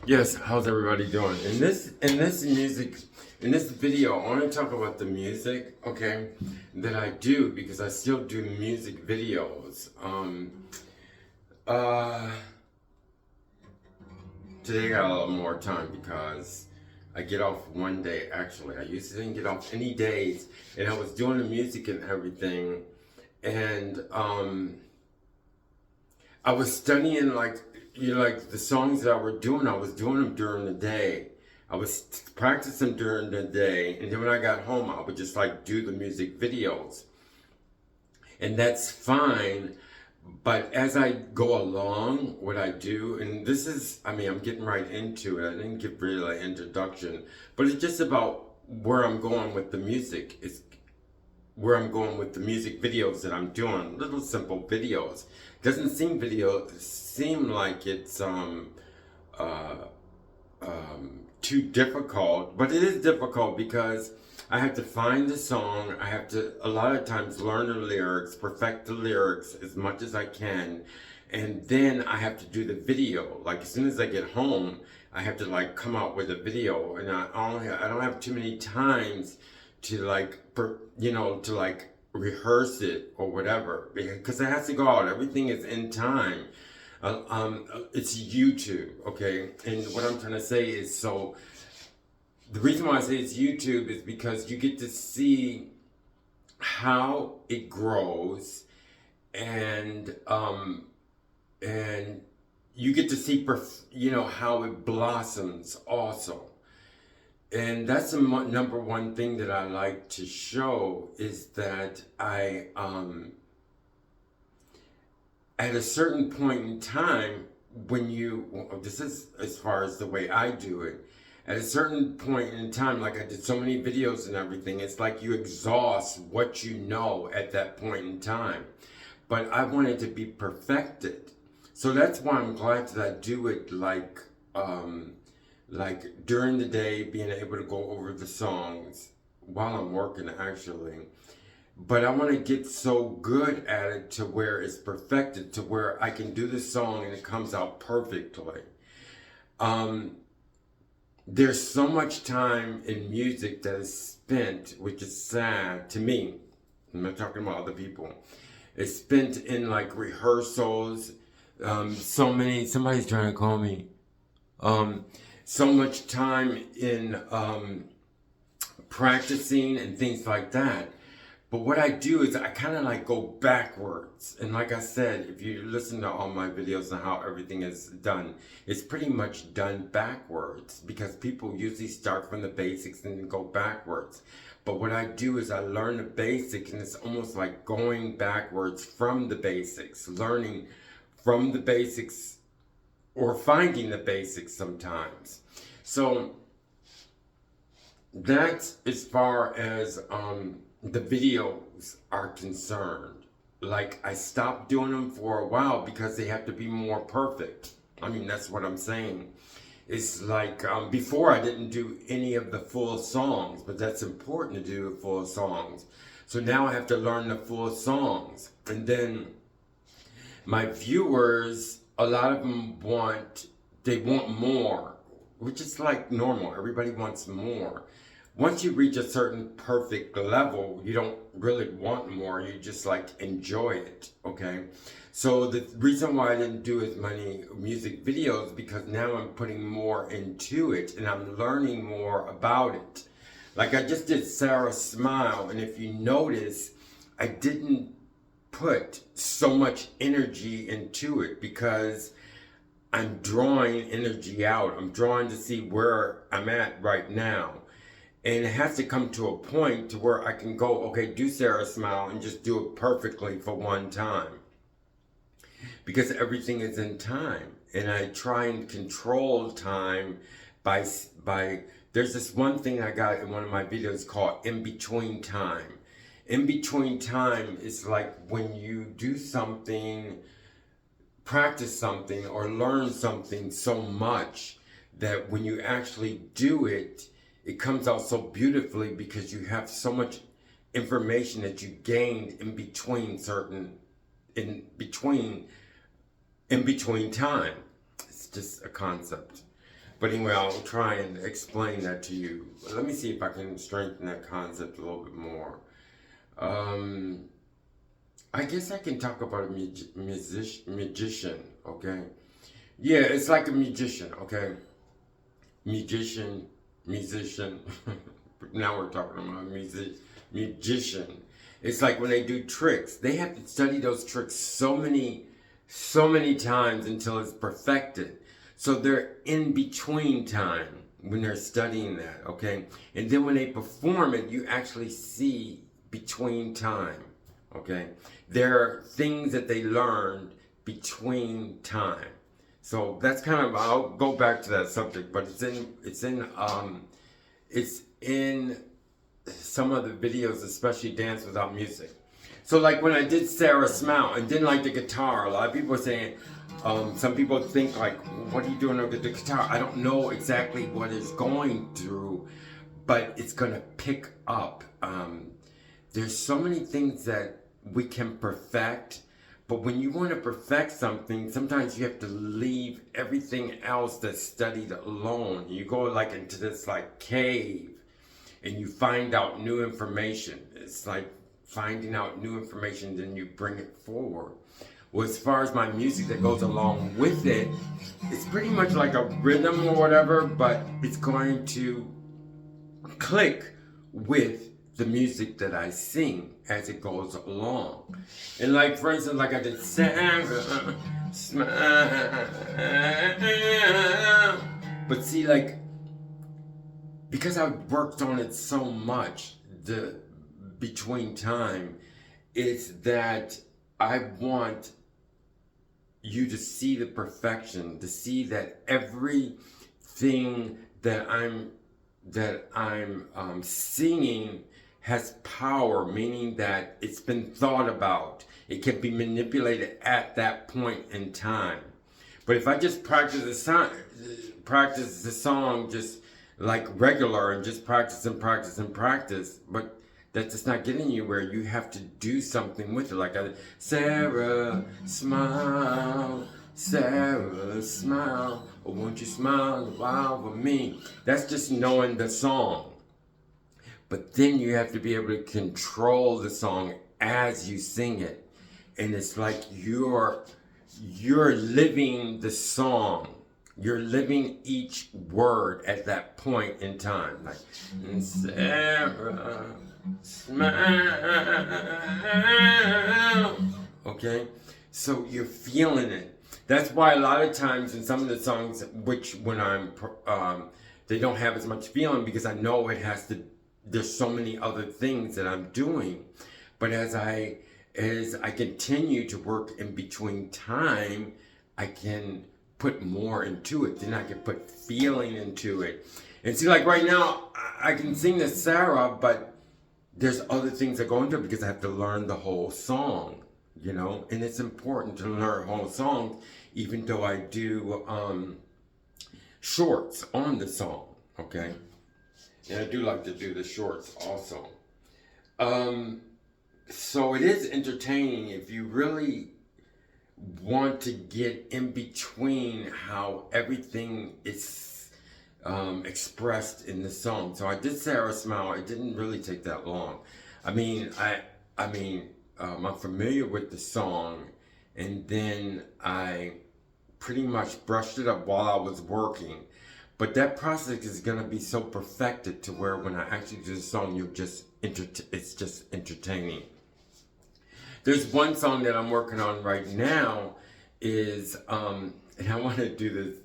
Yes, how's everybody doing? In this video, I want to talk about the music, okay, that I do because I still do music videos. Uh, Today I got a little more time because I get off one day actually. I used to didn't get off any days, and I was doing the music and everything, and I was studying like the songs that I were doing. I was doing them during the day. I was practicing during the day, and then when I got home, I would just like do the music videos, and that's fine. But as I go along, what I do, and this is, I mean, I'm getting right into it. I didn't give really an introduction, but it's just about where I'm going with the music. It's where I'm going with the music videos that I'm doing. Little simple videos. Doesn't seem like it's uh, too difficult, but it is difficult because I have to find the song. I have to a lot of times learn the lyrics, perfect the lyrics as much as I can, and then I have to do the video. Like as soon as I get home, I have to like come out with a video, and I don't have too many times to to like rehearse it or whatever because it has to go out. Everything is in time. It's YouTube, okay? And what I'm trying to say is, so the reason why I say it's YouTube is because you get to see how it grows, and and you get to see how it blossoms also. And that's the number one thing that I like to show is that I at a certain point in time, when this is as far as the way I do it, at a certain point in time, like I did so many videos and everything, it's like you exhaust what you know at that point in time. But I want it to be perfected. So that's why I'm glad that I do it like during the day, being able to go over the songs while I'm working actually. But I want to get so good at it to where it's perfected, to where I can do the song and it comes out perfectly. Um, there's so much time in music that is spent, which is sad to me. I'm not talking about other people. It's spent in like rehearsals. Somebody's trying to call me. Um, so much time in practicing and things like that. But what I do is I kind of like go backwards. And like I said, if you listen to all my videos on how everything is done, it's pretty much done backwards because people usually start from the basics and then go backwards. But what I do is I learn the basics, and it's almost like going backwards from the basics, learning from the basics or finding the basics sometimes. So that's as far as the videos are concerned. Like I stopped doing them for a while because they have to be more perfect. I mean, that's what I'm saying. It's like before I didn't do any of the full songs, but that's important to do the full songs. So now I have to learn the full songs. And then my viewers, a lot of them they want more, which is like normal. Everybody wants more. Once you reach a certain perfect level, you don't really want more. You just like enjoy it, okay? So the reason why I didn't do as many music videos because now I'm putting more into it and I'm learning more about it. Like I just did Sarah Smile, and if you notice, I didn't put so much energy into it because I'm drawing energy out. I'm drawing to see where I'm at right now. And it has to come to a point to where I can go, okay, do Sarah Smile and just do it perfectly for one time. Because everything is in time. And I try and control time by there's this one thing I got in one of my videos called in between time. In between time is like when you do something, practice something or learn something so much that when you actually do it, it comes out so beautifully because you have so much information that you gained in between in between time. It's just a concept. But anyway, I'll try and explain that to you. Let me see if I can strengthen that concept a little bit more. Um, I guess I can talk about a magician, okay? Yeah, it's like a magician, okay? Musician. Now we're talking about magician. It's like when they do tricks, they have to study those tricks so many times until it's perfected. So they're in between time when they're studying that, okay? And then when they perform it, you actually see between time, okay? There are things that they learned between time. So that's kind of, I'll go back to that subject, but it's in some of the videos, especially Dance Without Music. So like when I did Sarah Smile and didn't like the guitar, a lot of people were saying, some people think like, what are you doing with the guitar? I don't know exactly what it's going through, but it's gonna pick up. There's so many things that we can perfect, but when you want to perfect something, sometimes you have to leave everything else that's studied alone. You go like into this like cave and you find out new information. It's like finding out new information, then you bring it forward. Well, as far as my music that goes along with it, it's pretty much like a rhythm or whatever, but it's going to click with the music that I sing as it goes along. And like, for instance, like I did Sarah Smile. But see, like, because I've worked on it so much, the between time, is that I want you to see the perfection, to see that everything that I'm singing has power, meaning that it's been thought about. It can be manipulated at that point in time. But if I just practice the song just like regular and just practice and practice and practice, but that's just not getting you where you have to do something with it. Like Sarah, smile, Sarah, smile, or won't you smile a while for me? That's just knowing the song. But then you have to be able to control the song as you sing it. And it's like you're living the song. You're living each word at that point in time. Like, Sarah, smile. Okay? So you're feeling it. That's why a lot of times in some of the songs, which when they don't have as much feeling, because I know there's so many other things that I'm doing. But as I continue to work in between time, I can put more into it. Then I can put feeling into it. And see, like right now, I can sing the Sarah, but there's other things that go into it because I have to learn the whole song, you know? And it's important to learn whole songs, even though I do shorts on the song, okay? And I do like to do the shorts also. So it is entertaining if you really want to get in between how everything is expressed in the song. So I did Sarah Smile. It didn't really take that long. I'm familiar with the song, and then I pretty much brushed it up while I was working. But that process is gonna be so perfected to where when I actually do the song, it's just entertaining. There's one song that I'm working on right now is, and I want to do this.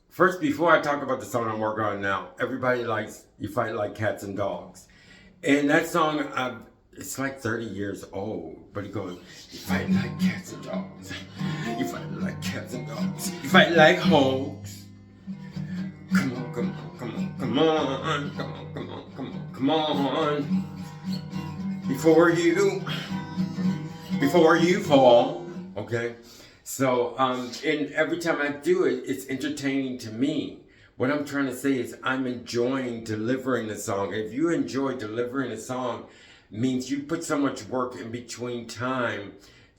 First, before I talk about the song I'm working on now, everybody likes You Fight Like Cats and Dogs. And that song, it's like 30 years old, but it goes, you fight like cats and dogs. You fight like cats and dogs. You fight like hogs. Come on, come on, come on, come on, come on, come on, come on, come on. Before you fall, okay? So, and every time I do it, it's entertaining to me. What I'm trying to say is I'm enjoying delivering the song. If you enjoy delivering a song, means you put so much work in between time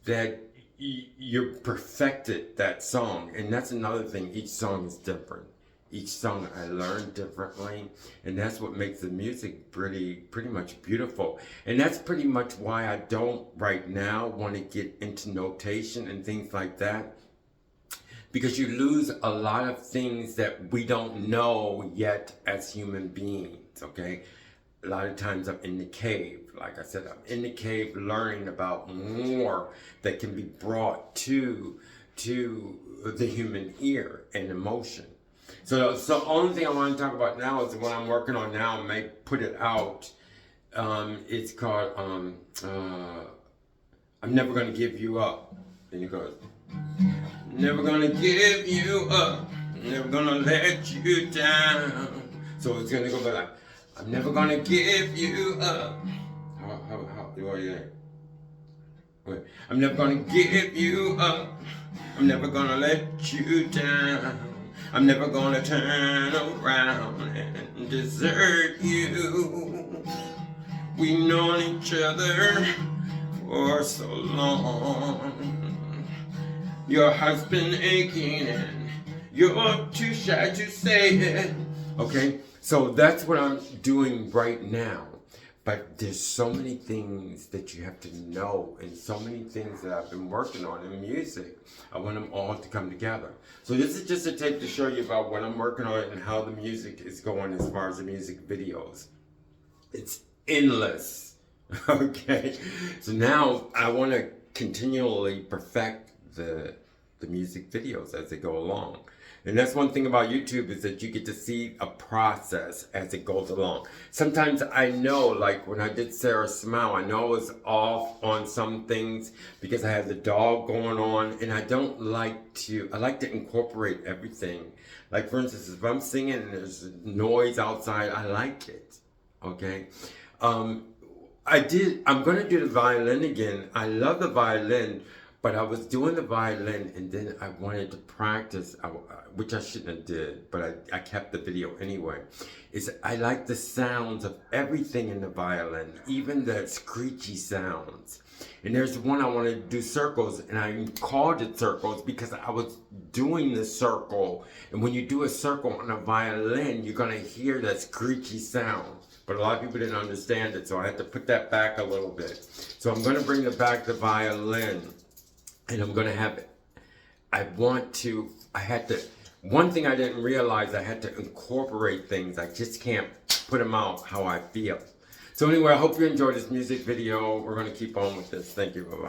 that you perfected that song. And that's another thing. Each song is different. Each song I learn differently, and that's what makes the music pretty much beautiful. And that's pretty much why I don't right now want to get into notation and things like that, because you lose a lot of things that we don't know yet as human beings, okay? A lot of times I'm in the cave. Like I said, I'm in the cave learning about more that can be brought to the human ear and emotion. So the only thing I want to talk about now is what I'm working on now. I may put it out. It's called I'm Never Gonna Give You Up. Then it goes, never gonna give you up, never gonna let you down. So it's gonna go like, I'm never gonna give you up. How do I think? Wait. I'm never gonna give you up, I'm never gonna let you down. I'm never gonna turn around and desert you. We've known each other for so long. Your heart's been aching and you're too shy to say it. Okay, so that's what I'm doing right now. But there's so many things that you have to know, and so many things that I've been working on in music. I want them all to come together. So this is just a tape to show you about what I'm working on and how the music is going as far as the music videos. It's endless. Okay, so now I want to continually perfect the music videos as they go along. And that's one thing about YouTube, is that you get to see a process as it goes along. Sometimes I know, like when I did Sarah Smile, I know I was off on some things because I had the dog going on, and I like to incorporate everything. Like for instance, if I'm singing and there's noise outside, I like it, okay? I'm gonna do the violin again. I love the violin, but I was doing the violin and then I wanted to practice, which I shouldn't have did, but I kept the video anyway. I like the sounds of everything in the violin, even the screechy sounds. And there's one I wanted to do circles, and I called it circles because I was doing the circle. And when you do a circle on a violin, you're gonna hear that screechy sound. But a lot of people didn't understand it, so I had to put that back a little bit. So I'm gonna bring back the violin. And I'm gonna have it. One thing I didn't realize, I had to incorporate things. I just can't put them out how I feel. So anyway, I hope you enjoyed this music video. We're gonna keep on with this. Thank you, bye-bye.